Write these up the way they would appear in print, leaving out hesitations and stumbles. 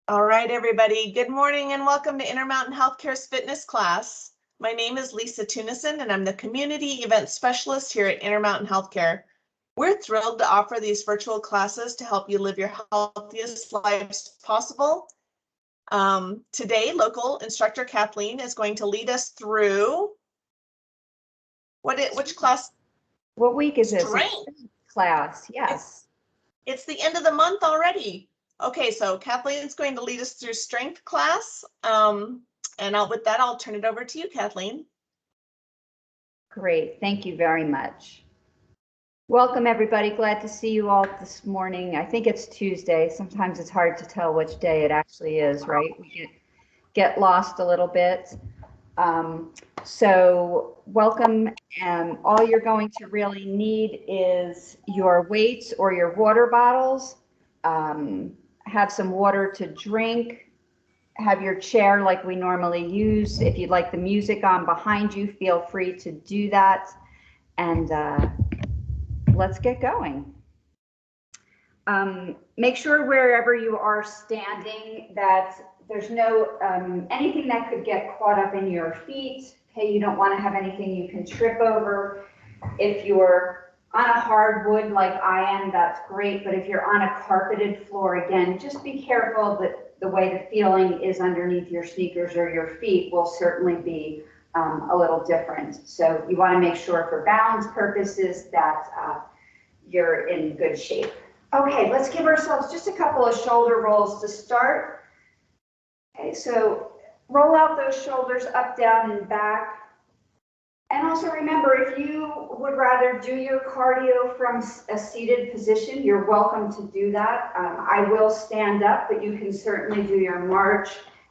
All right, everybody. Good morning and welcome to Intermountain Healthcare's fitness class. My name is Lisa Tunison and I'm the Community Event Specialist here at Intermountain Healthcare. We're thrilled to offer these virtual classes to help you live your healthiest lives possible. Today, local instructor Kathleen is going to lead us through which class? What week is this? Strength Class, yes. It's the end of the month already. Okay, so Kathleen's going to lead us through strength class. With that, I'll turn it over to you, Kathleen. Great, thank you very much. Welcome everybody, glad to see you all this morning. I think it's Tuesday. Sometimes it's hard to tell which day it actually is, right? We get lost a little bit. So welcome, and all you're going to really need is your weights or your water bottles. Have some water to drink. Have your chair like we normally use. If you'd like the music on behind you, feel free to do that. And let's get going. Make sure wherever you are standing that there's no anything that could get caught up in your feet. Okay, you don't want to have anything you can trip over. If you're on a hardwood like I am, that's great. But if you're on a carpeted floor, again, just be careful that the way the feeling is underneath your sneakers or your feet will certainly be a little different. So you want to make sure for balance purposes that you're in good shape. Okay, let's give ourselves just a couple of shoulder rolls to start. Okay, so roll out those shoulders up, down, and back. And also remember, if you would rather do your cardio from a seated position, you're welcome to do that. I will stand up, but you can certainly do your march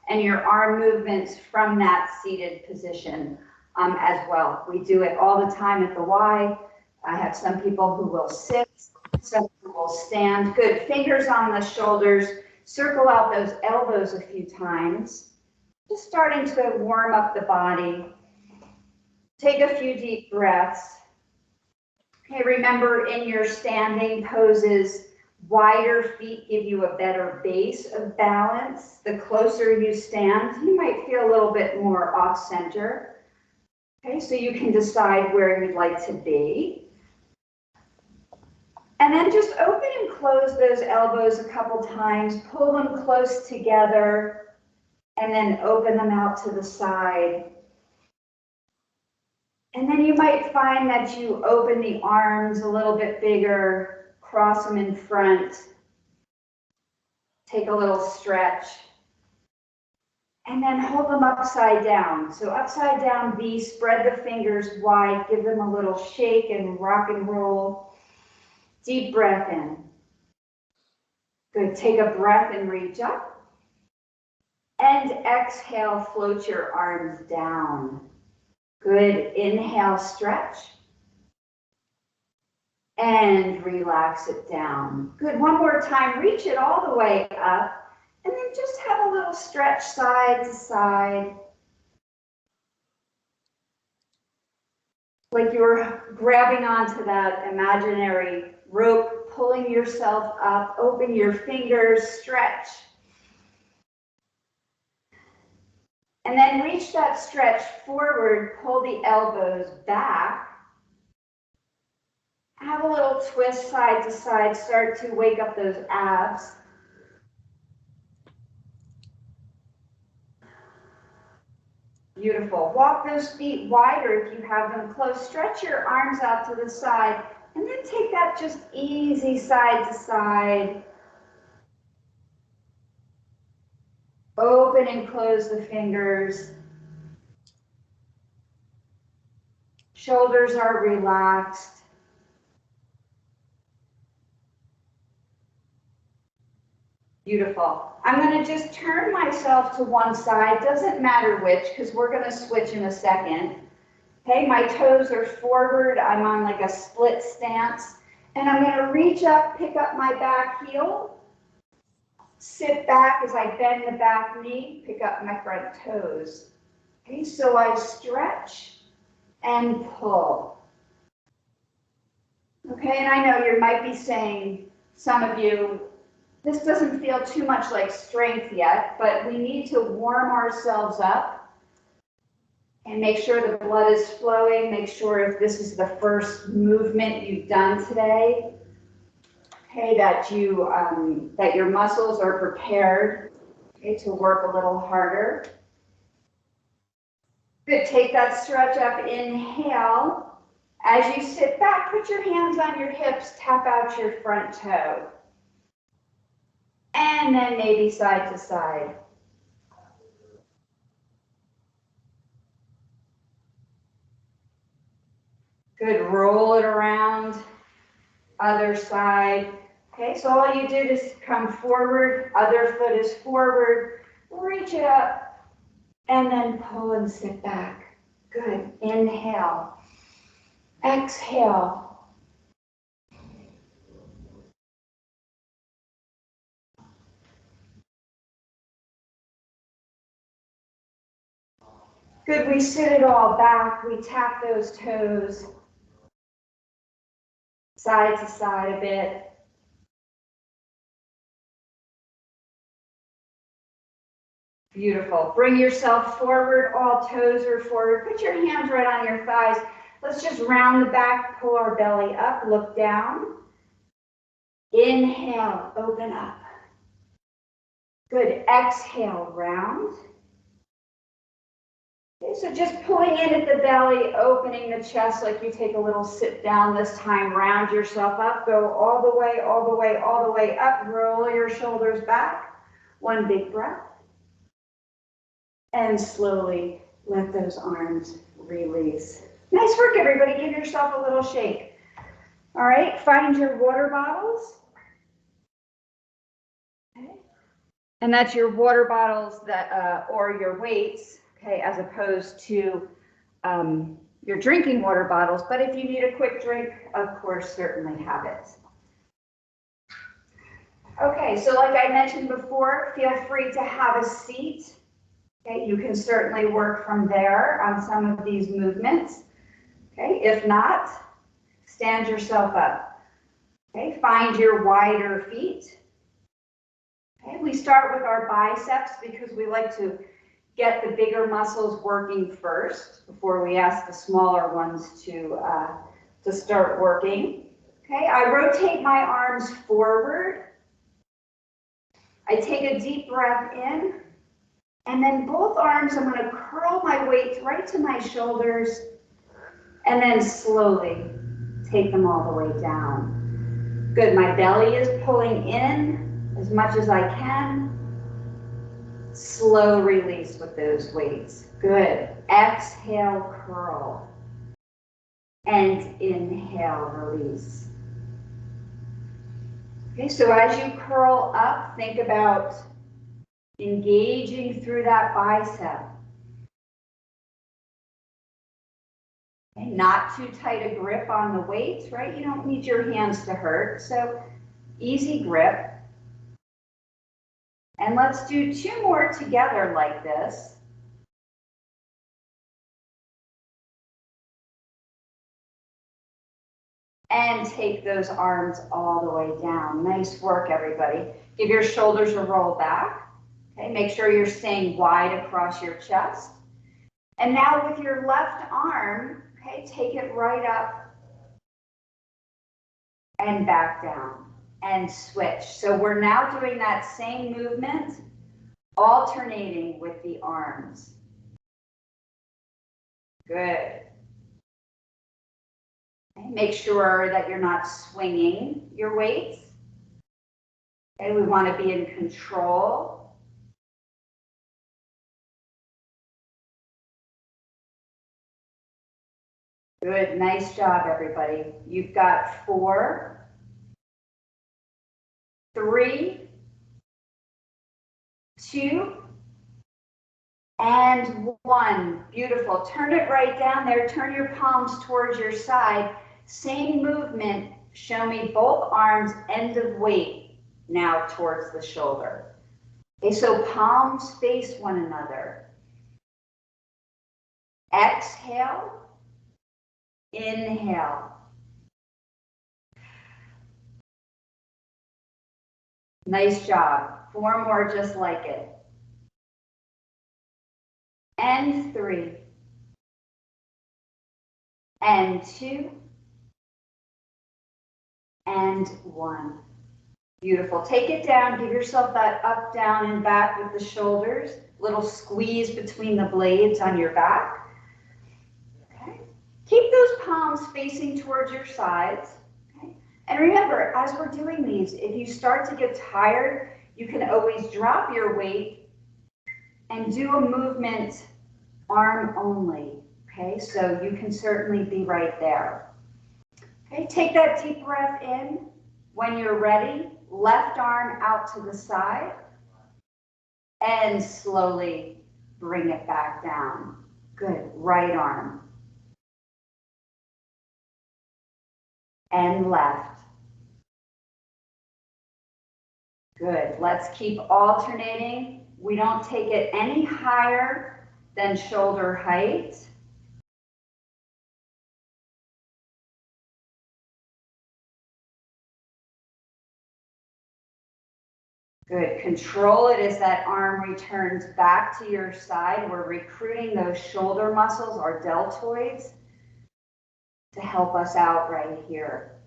and your arm movements from that seated position as well. We do it all the time at the Y. I have some people who will sit, some who will stand. Good, fingers on the shoulders. Circle out those elbows a few times. Just starting to warm up the body. Take a few deep breaths. Okay, remember in your standing poses, wider feet give you a better base of balance. The closer you stand, you might feel a little bit more off center. Okay, so you can decide where you'd like to be. And then just open and close those elbows a couple times, pull them close together, and then open them out to the side. And then you might find that you open the arms a little bit bigger, cross them in front, take a little stretch, and then hold them upside down. So upside down V, spread the fingers wide, give them a little shake and rock and roll. Deep breath in. Good, take a breath and reach up. And exhale, float your arms down. Good, inhale, stretch. And relax it down. Good, one more time, reach it all the way up. And then just have a little stretch side to side. Like you're grabbing onto that imaginary rope, pulling yourself up, open your fingers, stretch. And then reach that stretch forward, pull the elbows back. Have a little twist side to side, start to wake up those abs. Beautiful. Walk those feet wider if you have them close. Stretch your arms out to the side, and then take that just easy side to side. Open and close the fingers. Shoulders are relaxed. Beautiful. I'm going to just turn myself to one side, doesn't matter which, because we're going to switch in a second. Okay, my toes are forward, I'm on like a split stance, and I'm going to reach up, pick up my back heel, sit back as I bend the back knee, pick up my front toes. Okay, so I stretch and pull. Okay, and I know you might be saying, some of you, This doesn't feel too much like strength yet, but we need to warm ourselves up and make sure the blood is flowing. Make sure if this is the first movement you've done today, okay, that your muscles are prepared, okay, to work a little harder. Good, take that stretch up, inhale. As you sit back, put your hands on your hips, tap out your front toe. And then maybe side to side. Good, roll it around, other side. Okay, so all you did is come forward, other foot is forward, reach it up, and then pull and sit back. Good, inhale, exhale. Good, we sit it all back, we tap those toes, side to side a bit. Beautiful. Bring yourself forward, all toes are forward. Put your hands right on your thighs. Let's just round the back, pull our belly up, look down. Inhale, open up. Good, exhale, round. Okay, so just pulling in at the belly, opening the chest like you take a little sit down this time, round yourself up, go all the way, all the way, all the way up, roll your shoulders back. One big breath. And slowly let those arms release. Nice work, everybody. Give yourself a little shake. All right, find your water bottles. Okay. And that's your water bottles that, or your weights, okay, as opposed to your drinking water bottles. But if you need a quick drink, of course, certainly have it. Okay, so like I mentioned before, feel free to have a seat. Okay, you can certainly work from there on some of these movements. Okay, if not, stand yourself up. Okay, find your wider feet. Okay, we start with our biceps because we like to get the bigger muscles working first before we ask the smaller ones to start working. Okay, I rotate my arms forward. I take a deep breath in. And then both arms, I'm going to curl my weight right to my shoulders and then slowly take them all the way down. Good, my belly is pulling in as much as I can. Slow release with those weights. Good, exhale, curl. And inhale, release. Okay, so as you curl up, think about engaging through that bicep. Okay, not too tight a grip on the weights, right? You don't need your hands to hurt, so easy grip. And let's do 2 more together like this. And take those arms all the way down. Nice work, everybody. Give your shoulders a roll back. Okay, make sure you're staying wide across your chest. And now with your left arm, okay, take it right up and back down and switch. So we're now doing that same movement, alternating with the arms. Good. Okay, make sure that you're not swinging your weights. Okay, we want to be in control. Good, nice job, everybody. You've got 4, 3, 2, and 1. Beautiful. Turn it right down there. Turn your palms towards your side. Same movement. Show me both arms, end of weight, now towards the shoulder. Okay, so palms face one another. Exhale. Inhale. Nice job. 4 more just like it. And 3. And 2. And 1. Beautiful. Take it down. Give yourself that up, down, and back with the shoulders. Little squeeze between the blades on your back. Okay. Keep those palms facing towards your sides. Okay. And remember, as we're doing these, if you start to get tired, you can always drop your weight and do a movement arm only. Okay, so you can certainly be right there. Okay, take that deep breath in. When you're ready, left arm out to the side and slowly bring it back down. Good, right arm. And left. Good, let's keep alternating. We don't take it any higher than shoulder height. Good, control it as that arm returns back to your side. We're recruiting those shoulder muscles, our deltoids, to help us out right here.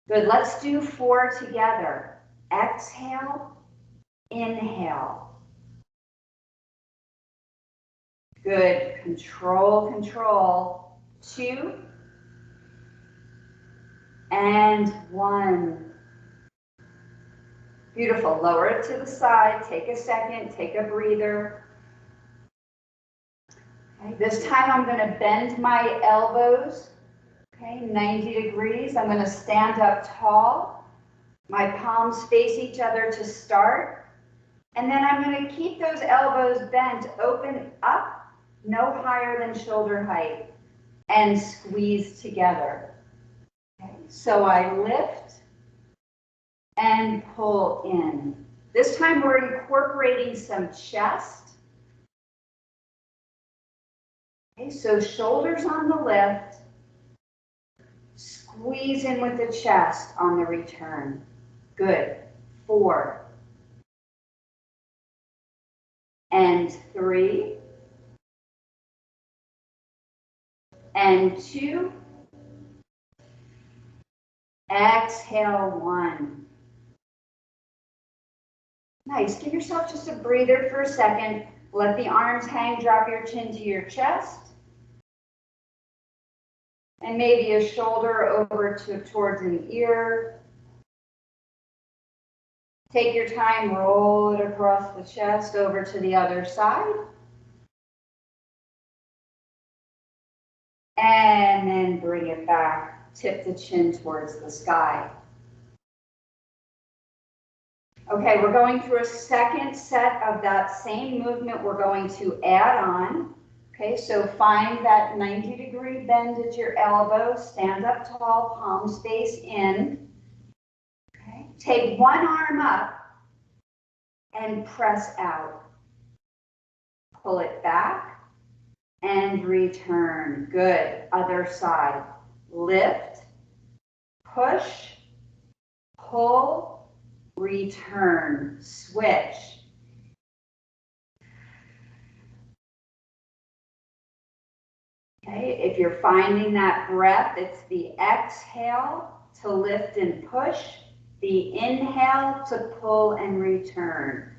Good, let's do 4 together. Exhale, inhale. Good, control, control. 2 and 1. Beautiful, lower it to the side, take a second, take a breather. Okay, this time I'm gonna bend my elbows, okay, 90 degrees. I'm gonna stand up tall. My palms face each other to start. And then I'm gonna keep those elbows bent, open up, no higher than shoulder height, and squeeze together. Okay, so I lift and pull in. This time we're incorporating some chest. Okay, so shoulders on the lift, squeeze in with the chest on the return. Good. 4 and 3 and 2. Exhale, 1. Nice, give yourself just a breather for a second. Let the arms hang, drop your chin to your chest. And maybe a shoulder over towards an ear. Take your time, roll it across the chest over to the other side. And then bring it back, tip the chin towards the sky. Okay, we're going through a second set of that same movement we're going to add on. Okay, so find that 90-degree bend at your elbow, stand up tall, palms face in. Okay, take one arm up and press out. Pull it back and return. Good, other side. Lift, push, pull, return, switch. Okay, if you're finding that breath, it's the exhale to lift and push, the inhale to pull and return.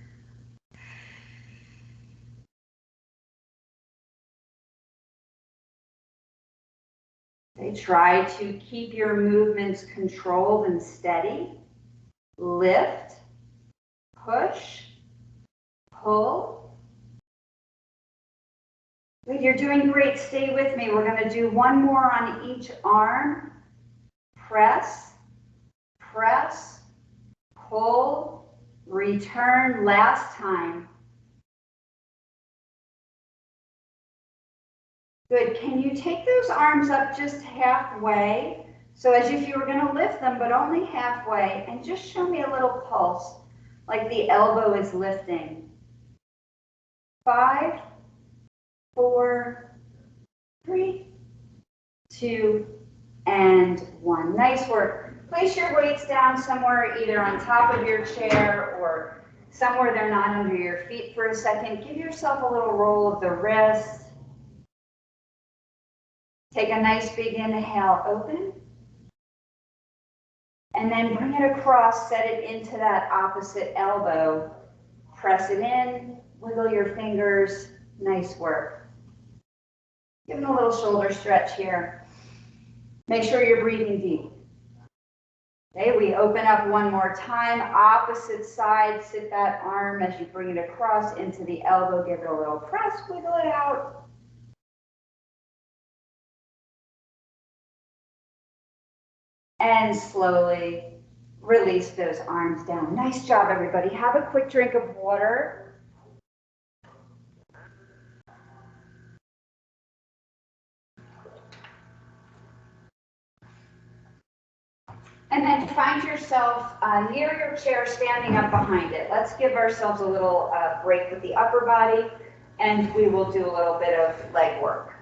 Okay, try to keep your movements controlled and steady. Lift, push, pull. Good, you're doing great. Stay with me. We're going to do one more on each arm. Press, press, pull, return. Last time. Good. Can you take those arms up just halfway? So as if you were going to lift them, but only halfway, and just show me a little pulse, like the elbow is lifting. 5, 4, 3, 2, and 1. Nice work. Place your weights down somewhere either on top of your chair or somewhere they're not under your feet for a second. Give yourself a little roll of the wrist. Take a nice big inhale, open. And then bring it across, set it into that opposite elbow. Press it in, wiggle your fingers, nice work. Give them a little shoulder stretch here. Make sure you're breathing deep. Okay, we open up one more time, opposite side, sit that arm as you bring it across into the elbow, give it a little press, wiggle it out. And slowly release those arms down. Nice job, everybody. Have a quick drink of water. And then find yourself near your chair, standing up behind it. Let's give ourselves a little break with the upper body, and we will do a little bit of leg work.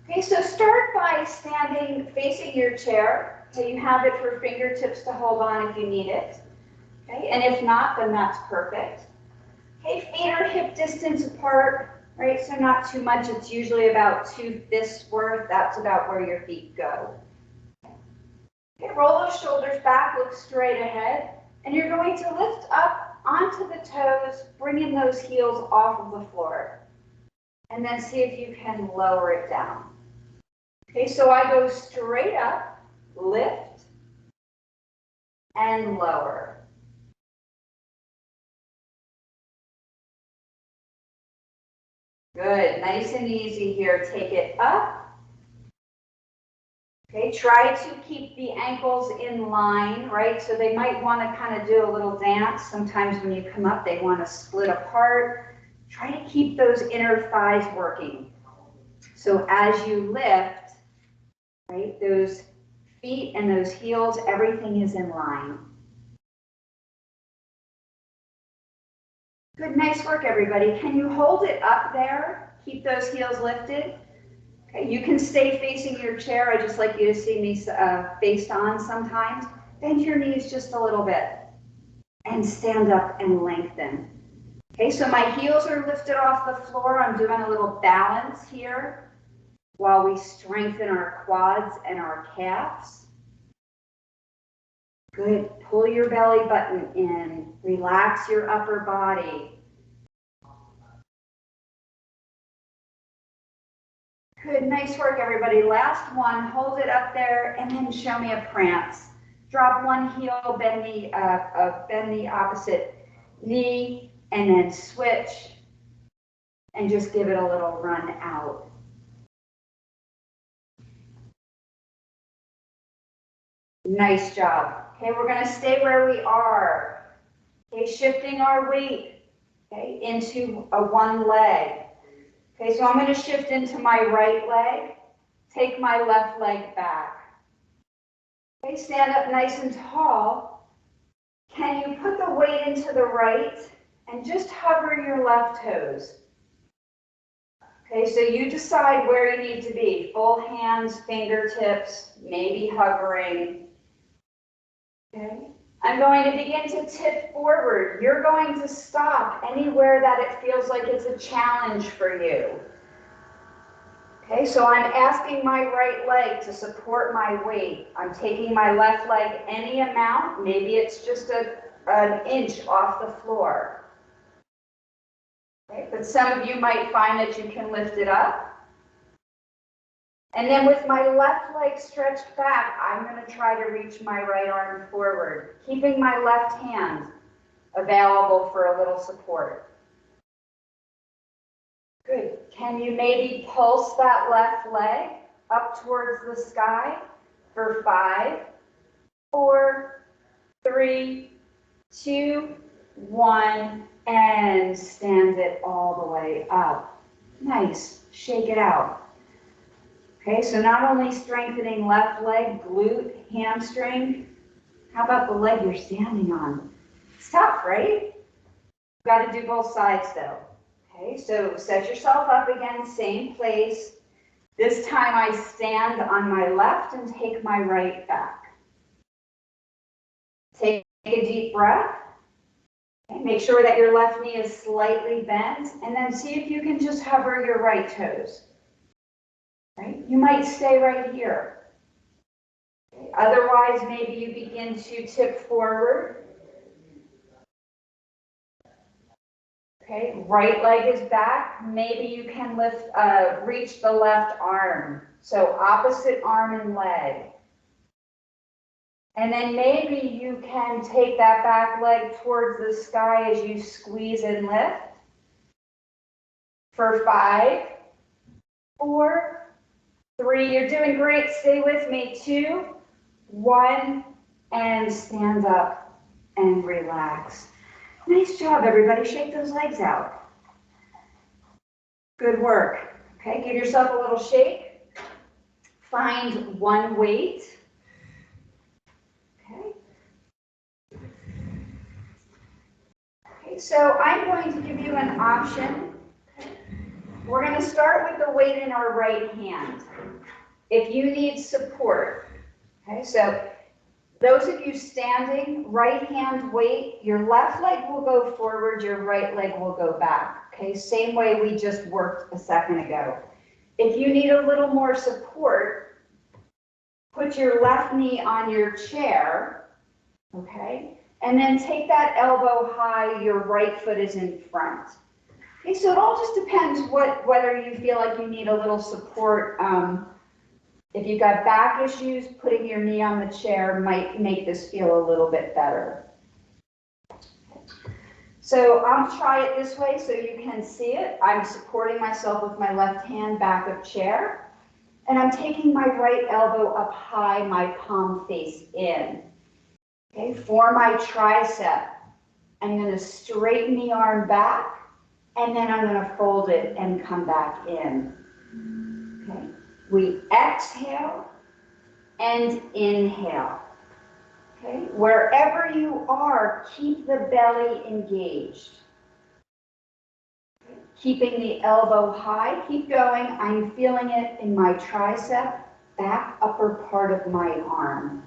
Okay, so start by standing facing your chair. So you have it for fingertips to hold on if you need it. Okay, and if not, then that's perfect. Okay, feet are hip distance apart, right? So not too much. It's usually about 2 fists worth. That's about where your feet go. Okay, roll those shoulders back, look straight ahead, and you're going to lift up onto the toes, bringing those heels off of the floor. And then see if you can lower it down. Okay, so I go straight up, lift, and lower. Good, nice and easy here. Take it up. Okay, try to keep the ankles in line, right? So they might want to kind of do a little dance. Sometimes when you come up, they want to split apart. Try to keep those inner thighs working. So as you lift, right, those feet and those heels, everything is in line. Good, nice work, everybody. Can you hold it up there? Keep those heels lifted. Okay, you can stay facing your chair. I just like you to see me face on sometimes. Bend your knees just a little bit and stand up and lengthen. Okay, so my heels are lifted off the floor. I'm doing a little balance here while we strengthen our quads and our calves. Good, pull your belly button in, relax your upper body. Good, nice work, everybody. Last one, hold it up there and then show me a prance. Drop one heel, bend the opposite knee, and then switch, and just give it a little run out. Nice job. Okay, we're gonna stay where we are. Okay, shifting our weight, okay, into a one leg. Okay, so I'm going to shift into my right leg, take my left leg back. Okay, stand up nice and tall. Can you put the weight into the right and just hover your left toes? Okay, so you decide where you need to be. Full hands, fingertips, maybe hovering. Okay. I'm going to begin to tip forward. You're going to stop anywhere that it feels like it's a challenge for you. Okay, so I'm asking my right leg to support my weight. I'm taking my left leg any amount. Maybe it's just an inch off the floor. Okay, but some of you might find that you can lift it up. And then with my left leg stretched back, I'm going to try to reach my right arm forward, keeping my left hand available for a little support. Good. Can you maybe pulse that left leg up towards the sky for 5, 4, 3, 2, 1, and stand it all the way up. Nice. Shake it out. Okay, so not only strengthening left leg, glute, hamstring, how about the leg you're standing on? It's tough, right? You've got to do both sides though. Okay, so set yourself up again, same place. This time I stand on my left and take my right back. a deep breath. Okay, make sure that your left knee is slightly bent, and then see if you can just hover your right toes. Right? You might stay right here. Okay. Otherwise, maybe you begin to tip forward. Okay, right leg is back. Maybe you can reach the left arm. So opposite arm and leg. And then maybe you can take that back leg towards the sky as you squeeze and lift. For 5, 4, 3, you're doing great. Stay with me. 2, 1, and stand up and relax. Nice job, everybody. Shake those legs out. Good work. Okay, give yourself a little shake. Find one weight. Okay. Okay, so I'm going to give you an option. We're going to start with the weight in our right hand. If you need support, okay, so those of you standing, right hand weight, your left leg will go forward, your right leg will go back. Okay, same way we just worked a second ago. If you need a little more support, put your left knee on your chair, okay, and then take that elbow high, your right foot is in front. Okay, so it all just depends whether you feel like you need a little support. If you've got back issues, putting your knee on the chair might make this feel a little bit better. So I'll try it this way so you can see it. I'm supporting myself with my left hand, back of chair, and I'm taking my right elbow up high, my palm face in. Okay, for my tricep, I'm going to straighten the arm back, and then I'm going to fold it and come back in. Okay. We exhale and inhale. Okay. Wherever you are, keep the belly engaged. Okay. Keeping the elbow high, keep going. I'm feeling it in my tricep, back upper part of my arm.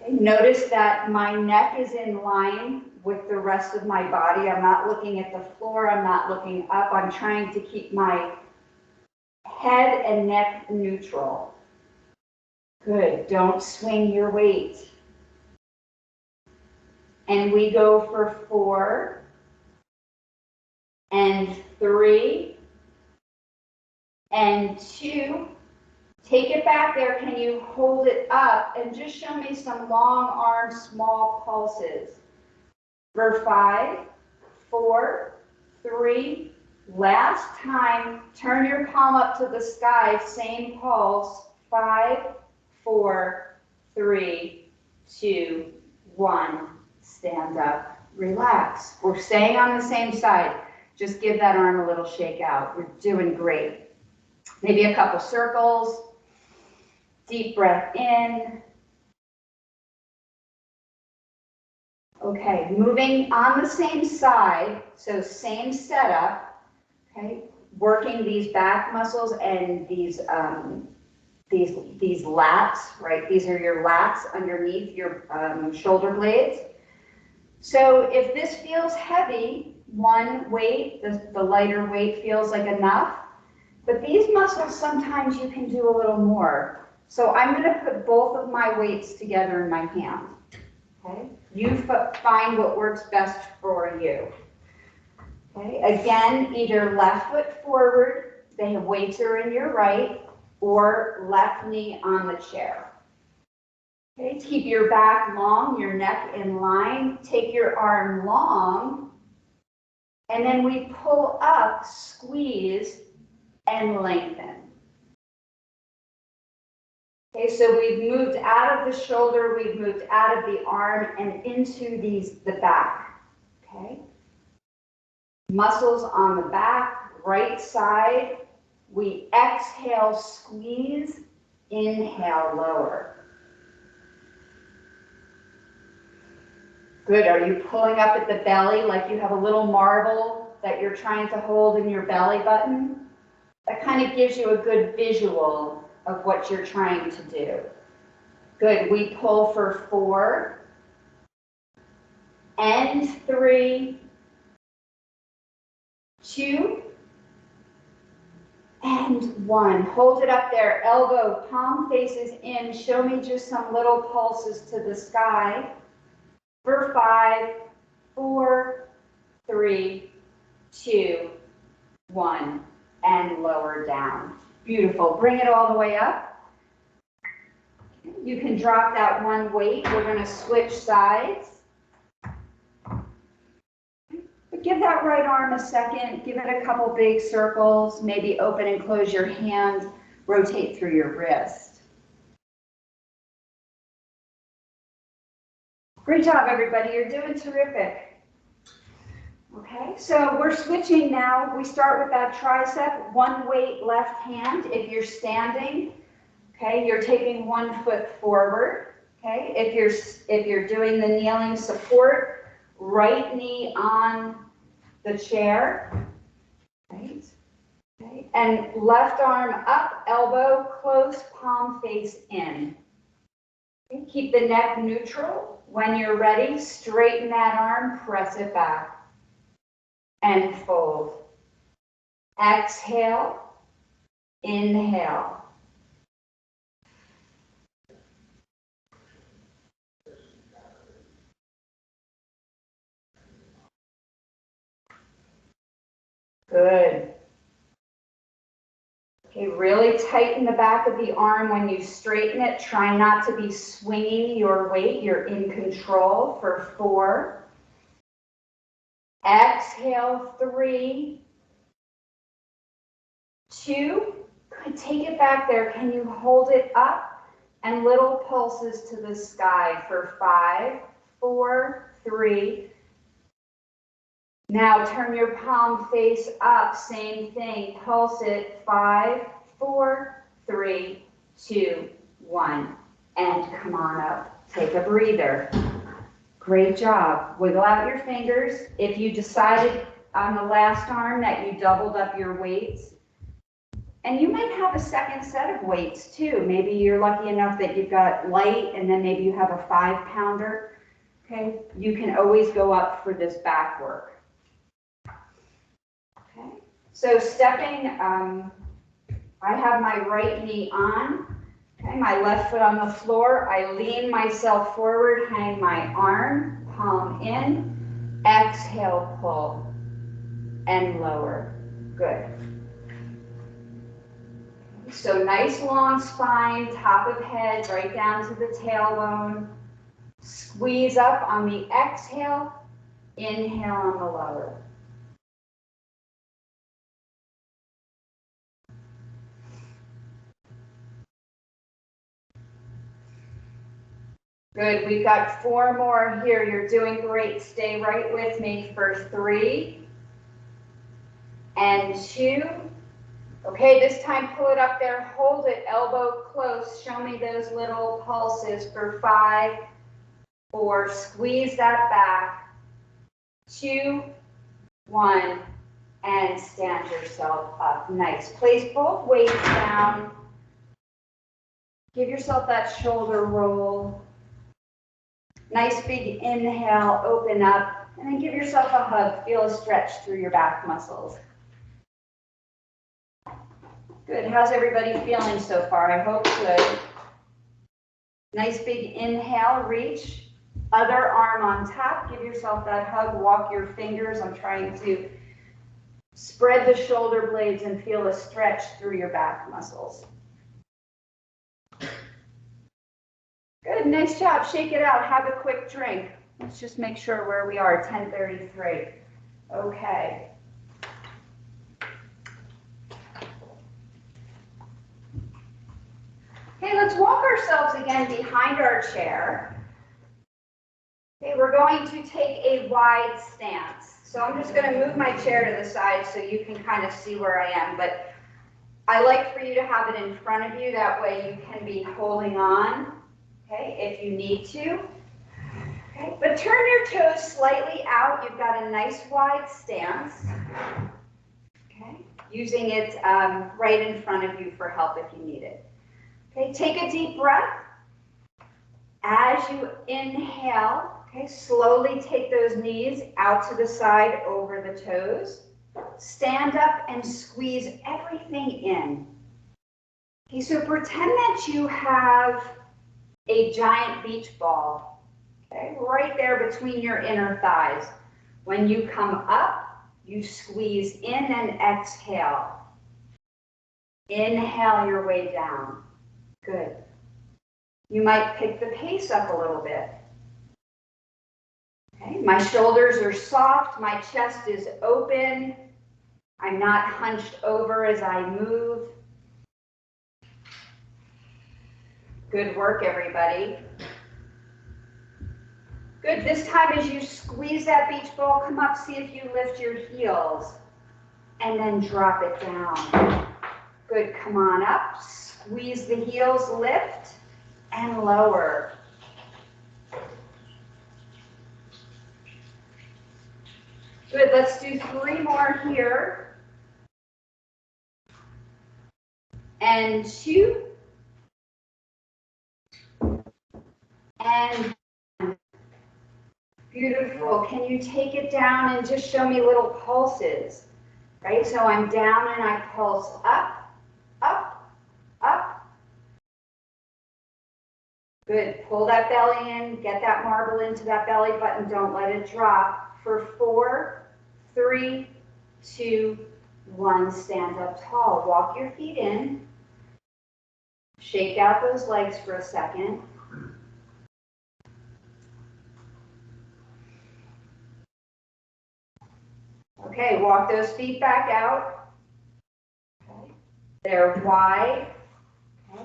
Okay. Notice that my neck is in line with the rest of my body. I'm not looking at the floor, I'm not looking up. I'm trying to keep my head and neck neutral. Good, don't swing your weight. And we go for 4 and 3 and 2. Take it back there. Can you hold it up and just show me some long arm, small pulses? For 5, 4, 3, last time, turn your palm up to the sky, same pulse, 5, 4, 3, 2, 1, stand up, relax. We're staying on the same side. Just give that arm a little shake out. We're doing great. Maybe a couple circles, deep breath in. Okay, moving on the same side, so same setup, okay, working these back muscles and these lats, right? These are your lats underneath your shoulder blades. So if this feels heavy, one weight, the lighter weight feels like enough, but these muscles, sometimes you can do a little more. So I'm gonna put both of my weights together in my hand, okay? You find what works best for you. Okay, again, either left foot forward, the weights are in your right, or left knee on the chair. Okay, keep your back long, your neck in line, take your arm long, and then we pull up, squeeze, and lengthen. Okay, so we've moved out of the shoulder, we've moved out of the arm and into the back, okay? Muscles on the back, right side. We exhale, squeeze, inhale, lower. Good, are you pulling up at the belly like you have a little marble that you're trying to hold in your belly button? That kind of gives you a good visual of what you're trying to do. Good, we pull for 4, and 3, 2, and 1. Hold it up there, elbow, palm faces in. Show me just some little pulses to the sky. For 5, 4, 3, 2, 1, and lower down. Beautiful. Bring it all the way up. You can drop that one weight. We're going to switch sides. But give that right arm a second. Give it a couple big circles. Maybe open and close your hand. Rotate through your wrist. Great job, everybody. You're doing terrific. Okay, so we're switching now. We start with that tricep, one weight left hand. If you're standing, okay, you're taking 1 foot forward. Okay, if you're doing the kneeling support, right knee on the chair, right? Okay, and left arm up, elbow close, palm face in. Okay, keep the neck neutral. When you're ready, straighten that arm, press it back. And fold. Exhale, inhale. Good. Okay, really tighten the back of the arm when you straighten it. Try not to be swinging your weight. You're in control for 4. Exhale, 3, 2, good, take it back there. Can you hold it up? And little pulses to the sky for 5, 4, 3. Now turn your palm face up, same thing, pulse it, 5, 4, 3, 2, 1, and come on up. Take a breather. Great job. Wiggle out your fingers. If you decided on the last arm that you doubled up your weights, and you might have a second set of weights too. Maybe you're lucky enough that you've got light and then maybe you have a 5-pounder. Okay, you can always go up for this back work. Okay, so stepping, I have my right knee on. Okay, my left foot on the floor. I lean myself forward, hang my arm, palm in, exhale, pull, and lower. Good. So nice long spine, top of head, right down to the tailbone. Squeeze up on the exhale, inhale on the lower. Good, we've got 4 more here. You're doing great. Stay right with me for 3 and 2. Okay, this time pull it up there, hold it, elbow close. Show me those little pulses for 5, 4, squeeze that back, 2, 1, and stand yourself up. Nice. Place both weights down. Give yourself that shoulder roll. Nice big inhale, open up, and then give yourself a hug. Feel a stretch through your back muscles. Good, how's everybody feeling so far? I hope good. Nice big inhale, reach. Other arm on top, give yourself that hug, walk your fingers. I'm trying to spread the shoulder blades and feel a stretch through your back muscles. Good, nice job. Shake it out. Have a quick drink. Let's just make sure where we are, 10:33. Okay. Okay, let's walk ourselves again behind our chair. Okay, we're going to take a wide stance. So I'm just going to move my chair to the side so you can kind of see where I am. But I like for you to have it in front of you. That way you can be holding on. Okay, if you need to. Okay, but turn your toes slightly out. You've got a nice wide stance. Okay, using it right in front of you for help if you need it. Okay, take a deep breath. As you inhale, okay, slowly take those knees out to the side over the toes. Stand up and squeeze everything in. Okay, so pretend that you have a giant beach ball, okay, right there between your inner thighs. When you come up, you squeeze in and exhale. Inhale your way down. Good. You might pick the pace up a little bit. Okay, my shoulders are soft, my chest is open. I'm not hunched over as I move. Good work, everybody. Good, this time as you squeeze that beach ball, come up, see if you lift your heels, and then drop it down. Good, come on up, squeeze the heels, lift, and lower. Good, let's do 3 more here. And 2. And beautiful. Can you take it down and just show me little pulses? Right, so I'm down and I pulse up, up, up. Good, pull that belly in, get that marble into that belly button, don't let it drop. For 4, 3, 2, 1, stand up tall. Walk your feet in. Shake out those legs for a second. Okay, walk those feet back out. Okay. They're wide. Okay.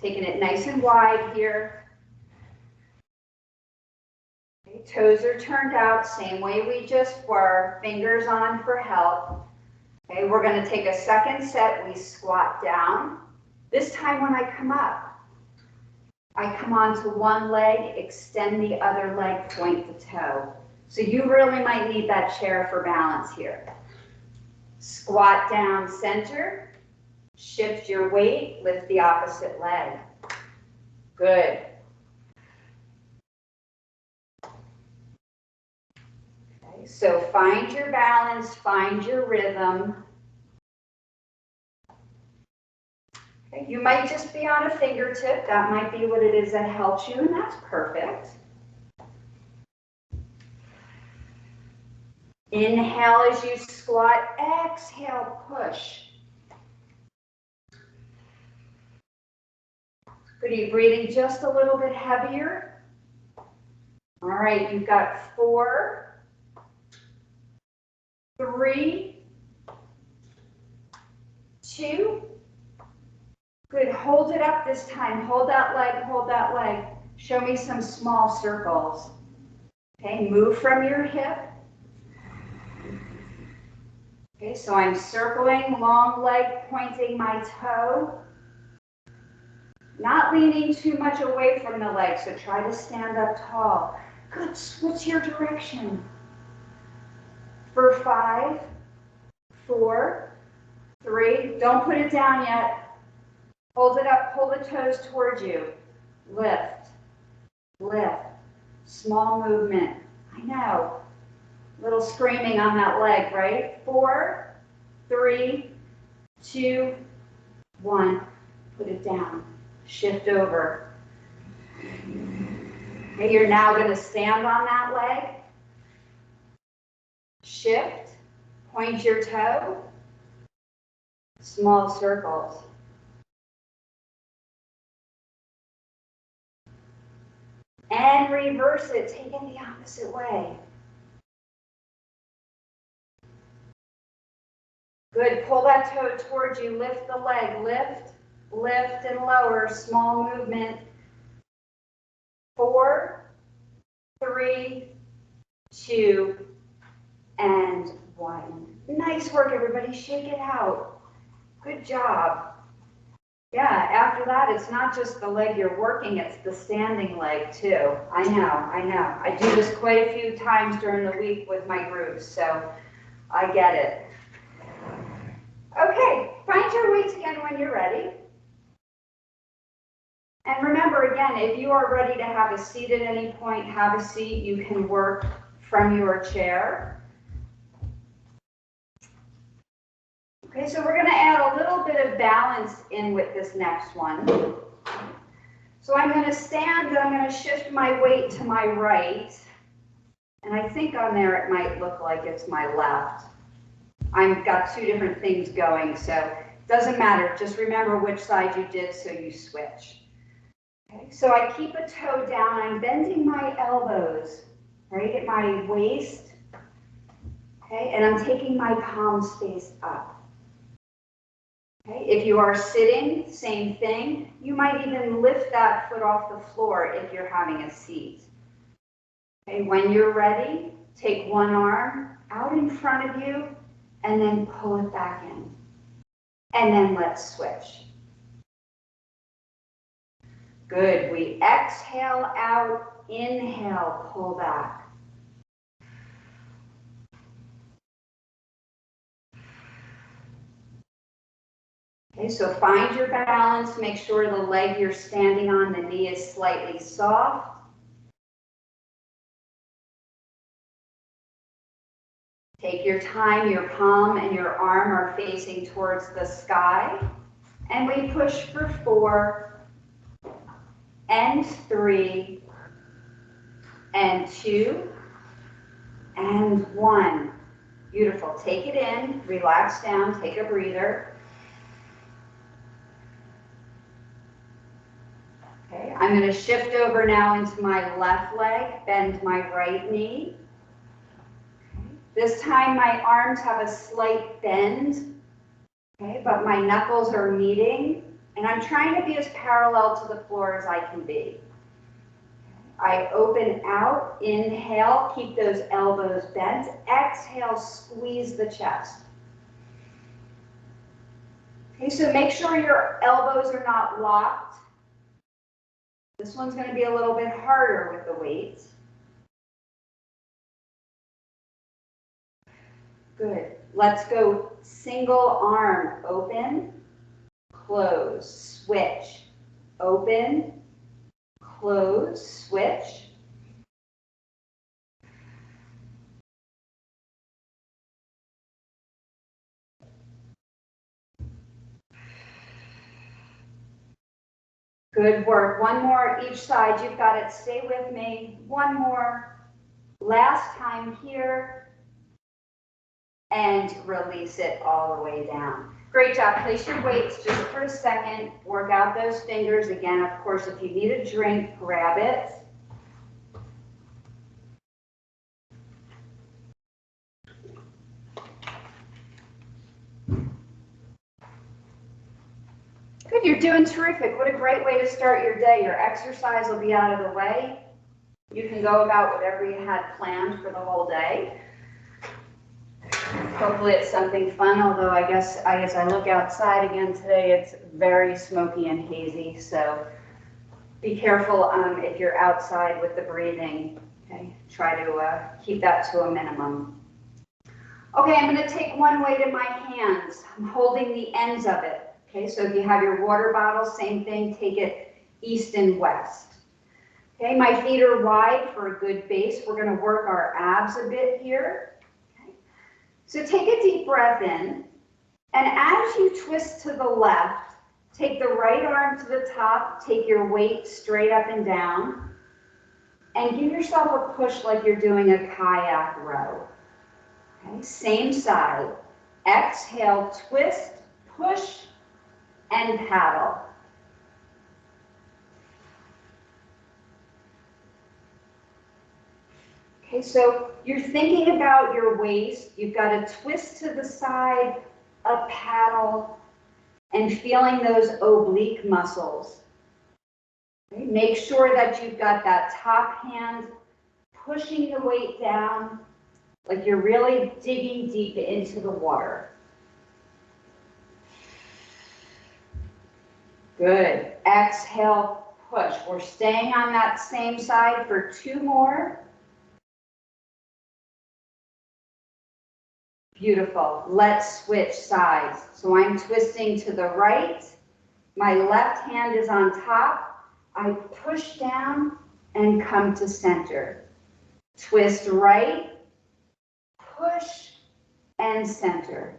Taking it nice and wide here. Okay. Toes are turned out, same way we just were. Fingers on for help. Okay, we're going to take a second set. We squat down. This time when I come up, I come onto one leg, extend the other leg, point the toe. So you really might need that chair for balance here. Squat down center, shift your weight, lift the opposite leg. Good. Okay, so find your balance, find your rhythm. Okay, you might just be on a fingertip, that might be what it is that helps you, and that's perfect. Inhale as you squat, exhale, push. Good, are you breathing just a little bit heavier? All right, you've got 4, 3, 2. Good, hold it up this time. Hold that leg, hold that leg. Show me some small circles. Okay, move from your hip. Okay, so I'm circling, long leg, pointing my toe. Not leaning too much away from the leg, so try to stand up tall. Good, switch your direction. For 5, 4, 3, don't put it down yet. Hold it up, pull the toes towards you. Lift, lift, small movement. I know. Little screaming on that leg, right? 4, 3, 2, 1. Put it down. Shift over. Okay, you're now going to stand on that leg. Shift. Point your toe. Small circles. And reverse it. Take it the opposite way. Good, pull that toe towards you, lift the leg, lift, lift and lower, small movement. 4, 3, 2, and 1. Nice work, everybody, shake it out. Good job. Yeah, after that, it's not just the leg you're working, it's the standing leg too. I know. I do this quite a few times during the week with my groups, so I get it. Okay, find your weights again when you're ready. And remember, again, if you are ready to have a seat at any point, have a seat. You can work from your chair. Okay, so we're going to add a little bit of balance in with this next one. So I'm going to stand and I'm going to shift my weight to my right. And I think on there it might look like it's my left. I've got two different things going, so it doesn't matter. Just remember which side you did so you switch. Okay, so I keep a toe down. I'm bending my elbows right at my waist. Okay, and I'm taking my palm space up. Okay, if you are sitting, same thing. You might even lift that foot off the floor if you're having a seat. Okay, when you're ready, take one arm out in front of you and then pull it back in. And then let's switch. Good. We exhale out, inhale, pull back. Okay, so find your balance. Make sure the leg you're standing on, the knee is slightly soft. Take your time. Your palm and your arm are facing towards the sky. And we push for 4 and 3 and 2 and 1. Beautiful. Take it in, relax down, take a breather. Okay, I'm going to shift over now into my left leg, bend my right knee. This time my arms have a slight bend, okay, but my knuckles are meeting, and I'm trying to be as parallel to the floor as I can be. I open out, inhale, keep those elbows bent. Exhale, squeeze the chest. Okay, so make sure your elbows are not locked. This one's going to be a little bit harder with the weights. Good. Let's go single arm, open, close, switch, open, close, switch. Good work. One more each side. You've got it. Stay with me. One more. Last time here. And release it all the way down. Great job. Place your weights just for a second. Work out those fingers. Again, of course, if you need a drink, grab it. Good, you're doing terrific. What a great way to start your day. Your exercise will be out of the way. You can go about whatever you had planned for the whole day. Hopefully it's something fun, although I guess as I look outside again today, it's very smoky and hazy, so be careful if you're outside with the breathing. Okay, try to keep that to a minimum. Okay, I'm going to take one weight in my hands. I'm holding the ends of it. Okay, so if you have your water bottle, same thing, take it east and west. Okay, my feet are wide for a good base. We're going to work our abs a bit here. Okay. So take a deep breath in, and as you twist to the left, take the right arm to the top, take your weight straight up and down, and give yourself a push like you're doing a kayak row. Okay, same side. Exhale, twist, push, and paddle. Okay, so you're thinking about your waist. You've got a twist to the side, a paddle, and feeling those oblique muscles. Okay, make sure that you've got that top hand pushing the weight down, like you're really digging deep into the water. Good. Exhale, push. We're staying on that same side for 2 more. Beautiful. Let's switch sides. So I'm twisting to the right. My left hand is on top. I push down and come to center. Twist right, push, and center.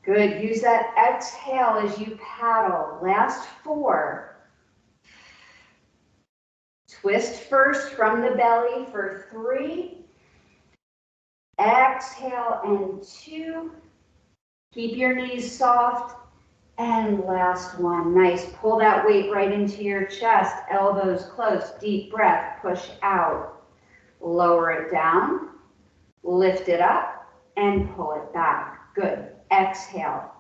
Good, use that exhale as you paddle. Last 4. Twist first from the belly for 3. Exhale and 2. Keep your knees soft. And last 1. Nice. Pull that weight right into your chest. Elbows close. Deep breath. Push out. Lower it down. Lift it up and pull it back. Good. Exhale.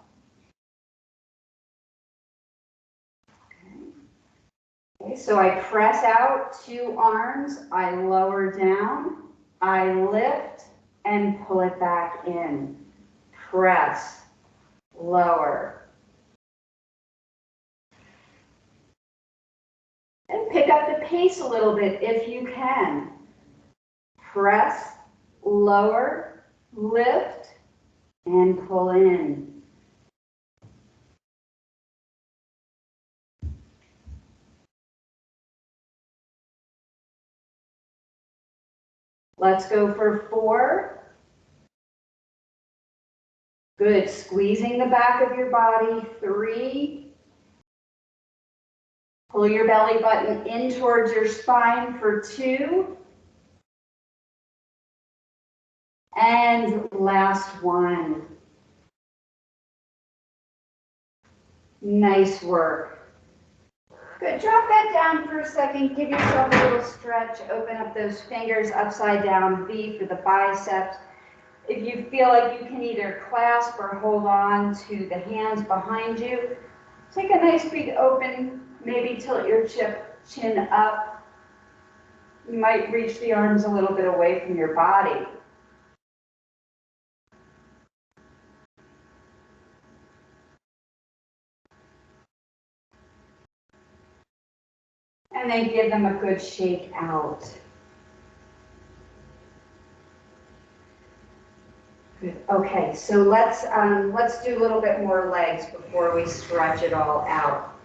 Okay, so I press out 2 arms. I lower down. I lift and pull it back in. Press. Lower. And pick up the pace a little bit if you can. Press, lower, lift, and pull in. Let's go for 4. Good, squeezing the back of your body. 3. Pull your belly button in towards your spine for 2. And last 1. Nice work. Good, drop that down for a second. Give yourself a little stretch. Open up those fingers upside down, V for the biceps. If you feel like you can either clasp or hold on to the hands behind you, take a nice big open, maybe tilt your chin up. You might reach the arms a little bit away from your body. And then give them a good shake out. Good. Okay, so let's do a little bit more legs before we stretch it all out.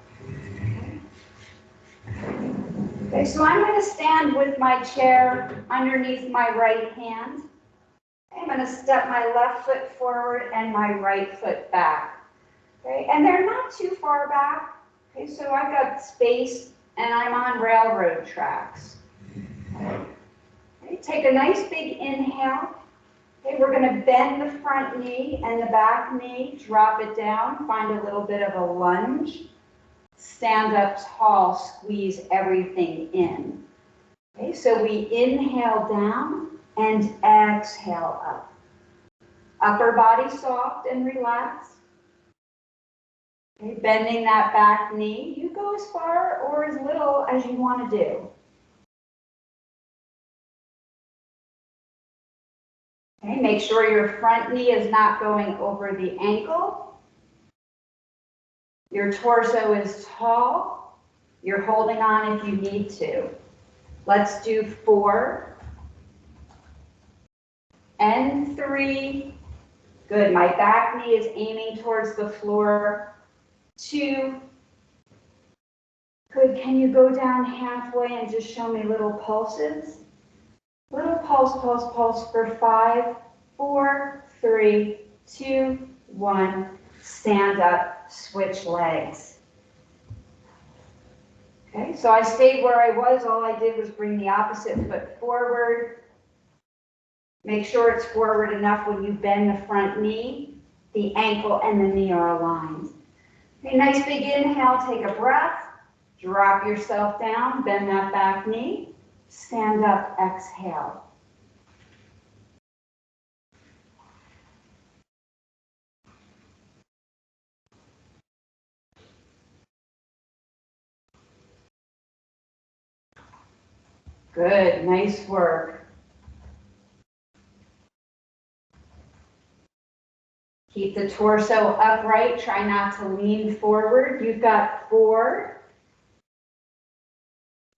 Okay, so I'm going to stand with my chair underneath my right hand. I'm going to step my left foot forward and my right foot back. Okay, and they're not too far back. Okay, so I've got space and I'm on railroad tracks. Okay, take a nice big inhale. Okay, we're going to bend the front knee and the back knee, drop it down, find a little bit of a lunge. Stand up tall, squeeze everything in. Okay, so we inhale down and exhale up. Upper body soft and relaxed. Okay, bending that back knee. You go as far or as little as you want to do. Okay, make sure your front knee is not going over the ankle. Your torso is tall. You're holding on if you need to. Let's do 4 and 3. Good, my back knee is aiming towards the floor. 2. Good, can you go down halfway and just show me little pulses? Little pulse, pulse, pulse for 5, 4, 3, 2, 1. Stand up, switch legs. Okay, so I stayed where I was. All I did was bring the opposite foot forward. Make sure it's forward enough when you bend the front knee. The ankle and the knee are aligned. Okay, nice big inhale, take a breath. Drop yourself down, bend that back knee. Stand up, exhale. Good, nice work. Keep the torso upright, try not to lean forward. You've got 4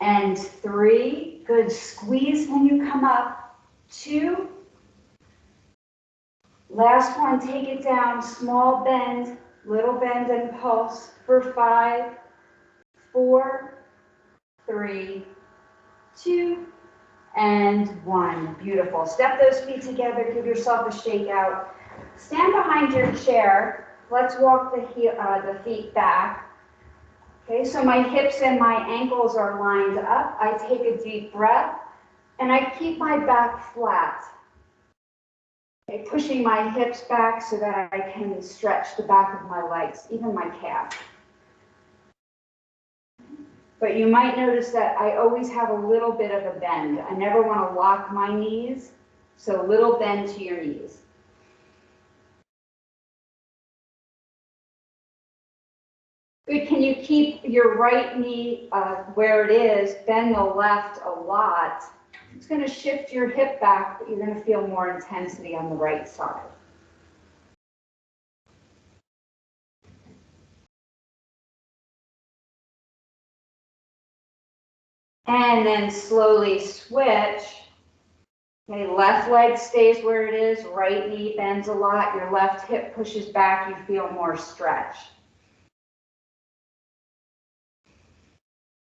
and 3. Good, squeeze when you come up. 2. Last one, take it down, small bend, little bend and pulse for 5, 4, 3, 2, and 1. Beautiful. Step those feet together, give yourself a shake out. Stand behind your chair. Let's walk the feet back. Okay, so my hips and my ankles are lined up. I take a deep breath and I keep my back flat. Okay, pushing my hips back so that I can stretch the back of my legs, even my calf. But you might notice that I always have a little bit of a bend. I never want to lock my knees, so a little bend to your knees. Good, can you keep your right knee where it is, bend the left a lot. It's going to shift your hip back, but you're going to feel more intensity on the right side. And then slowly switch. Okay, left leg stays where it is, right knee bends a lot, your left hip pushes back, you feel more stretch.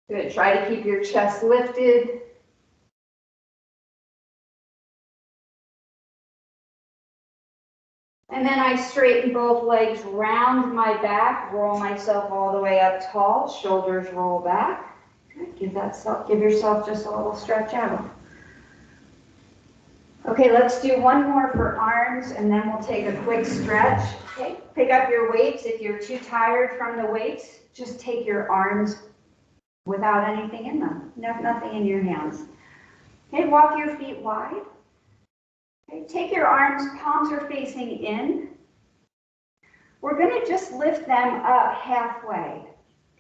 Good, try to keep your chest lifted. And then I straighten both legs, round my back, roll myself all the way up tall, shoulders roll back. Good, give yourself just a little stretch out. Okay, let's do one more for arms and then we'll take a quick stretch. Okay, pick up your weights. If you're too tired from the weights, just take your arms without anything in them. Nothing in your hands. Okay, walk your feet wide. Okay, take your arms, palms are facing in. We're going to just lift them up halfway.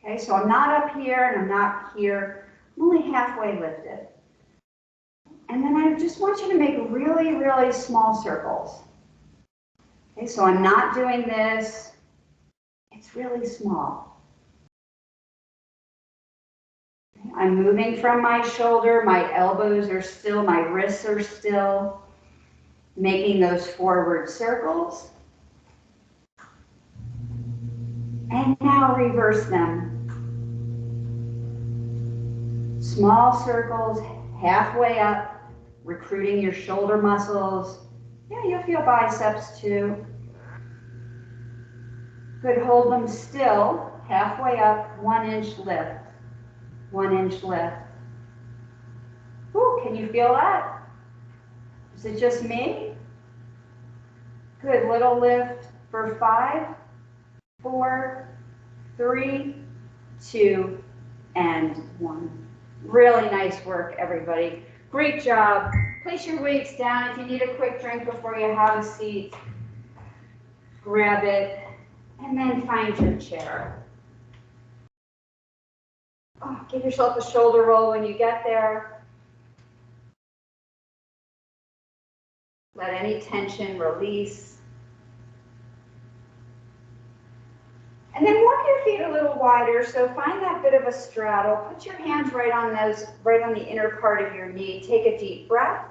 Okay, so I'm not up here and I'm not here. I'm only halfway lifted. And then I just want you to make really, really small circles. Okay, so I'm not doing this. It's really small. Okay, I'm moving from my shoulder. My elbows are still, my wrists are still. Making those forward circles. And now reverse them. Small circles, halfway up. Recruiting your shoulder muscles. Yeah, you'll feel biceps too. Good, hold them still. Halfway up, 1 inch lift. 1 inch lift. Ooh, can you feel that? Is it just me? Good, little lift for 5, 4, 3, 2, and 1. Really nice work, everybody. Great job. Place your weights down. If you need a quick drink before you have a seat, grab it, and then find your chair. Oh, give yourself a shoulder roll when you get there. Let any tension release. And then walk your feet a little wider, so find that bit of a straddle. Put your hands right on the inner part of your knee. Take a deep breath.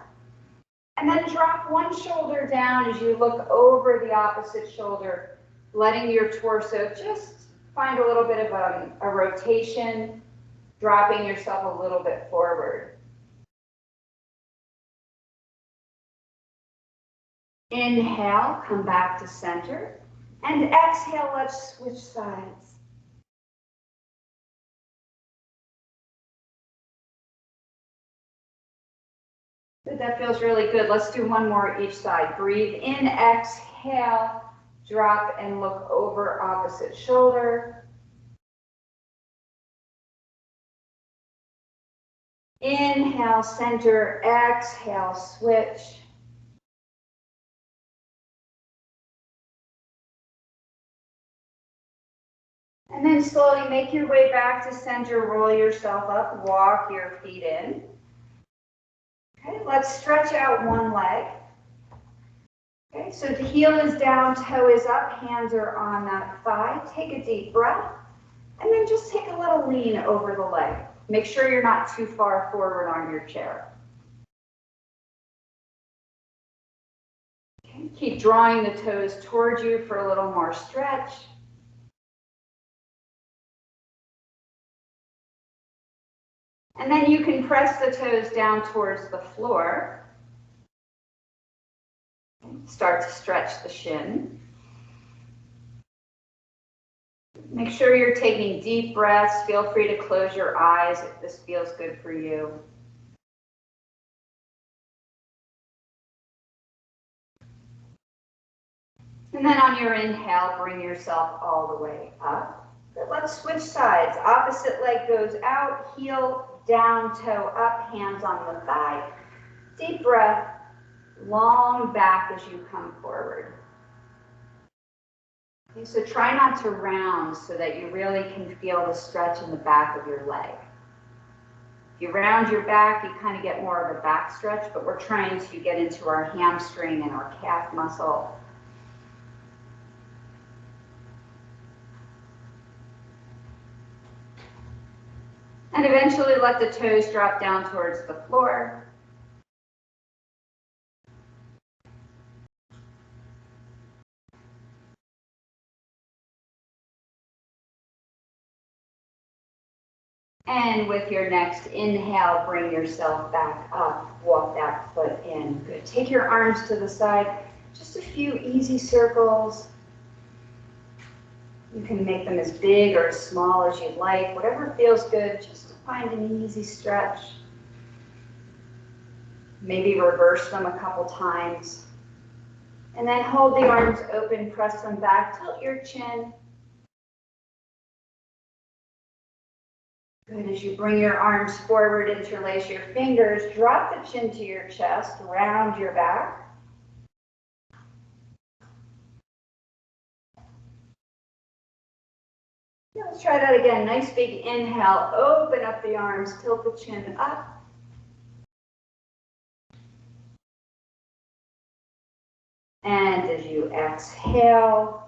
And then drop one shoulder down as you look over the opposite shoulder, letting your torso just find a little bit of a rotation, dropping yourself a little bit forward. Inhale, come back to center. And exhale, let's switch sides. Good, that feels really good. Let's do one more each side. Breathe in, exhale, drop and look over opposite shoulder. Inhale, center, exhale, switch. And then slowly make your way back to center, roll yourself up, walk your feet in. Okay, let's stretch out one leg. Okay, so the heel is down, toe is up, hands are on that thigh. Take a deep breath, and then just take a little lean over the leg. Make sure you're not too far forward on your chair. Okay. Keep drawing the toes towards you for a little more stretch. And then you can press the toes down towards the floor. Start to stretch the shin. Make sure you're taking deep breaths. Feel free to close your eyes if this feels good for you. And then on your inhale, bring yourself all the way up. But let's switch sides. Opposite leg goes out, heel down, toe up, hands on the thigh. Deep breath, long back as you come forward. Okay, so try not to round so that you really can feel the stretch in the back of your leg. If you round your back, you kind of get more of a back stretch, but we're trying to get into our hamstring and our calf muscle. And eventually let the toes drop down towards the floor. And with your next inhale, bring yourself back up. Walk that foot in. Good. Take your arms to the side. Just a few easy circles. You can make them as big or as small as you'd like. Whatever feels good, just to find an easy stretch. Maybe reverse them a couple times. And then hold the arms open, press them back, tilt your chin. Good, as you bring your arms forward, interlace your fingers, drop the chin to your chest, round your back. Yeah, let's try that again. Nice big inhale, open up the arms, tilt the chin up. And as you exhale,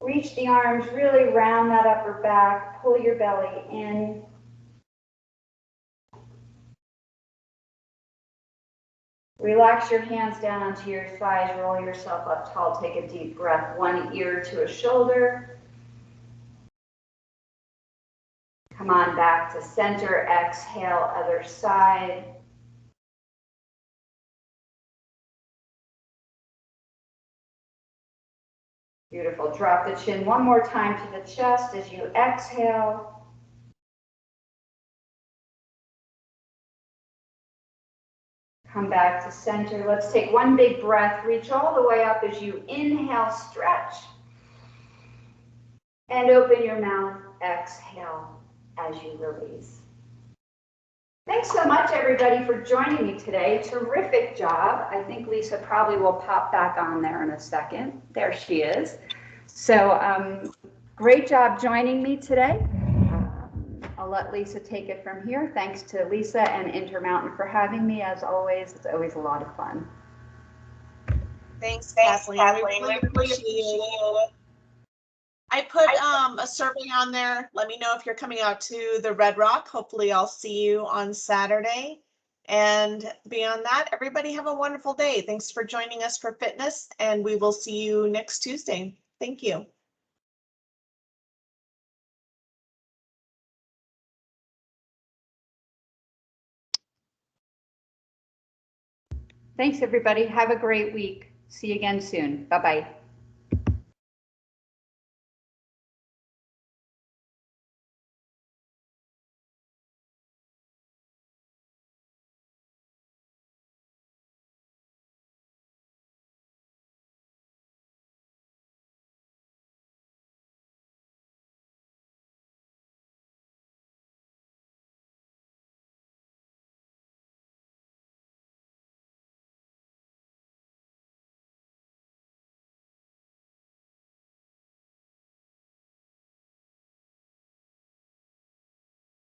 reach the arms, really round that upper back, pull your belly in. Relax your hands down onto your thighs, roll yourself up tall, take a deep breath, one ear to a shoulder. Come on back to center, exhale, other side. Beautiful. Drop the chin one more time to the chest as you exhale. Come back to center. Let's take one big breath. Reach all the way up as you inhale, stretch. And open your mouth, exhale as you release. Thanks so much, everybody, for joining me today. Terrific job. I think Lisa probably will pop back on there in a second. There she is. So great job joining me today. I'll let Lisa take it from here. Thanks to Lisa and Intermountain for having me. As always, it's always a lot of fun. Thanks, Kathleen. We really appreciate it. I put a survey on there. Let me know if you're coming out to the Red Rock. Hopefully I'll see you on Saturday. And beyond that, everybody have a wonderful day. Thanks for joining us for fitness, and we will see you next Tuesday. Thank you. Thanks, everybody. Have a great week. See you again soon. Bye-bye.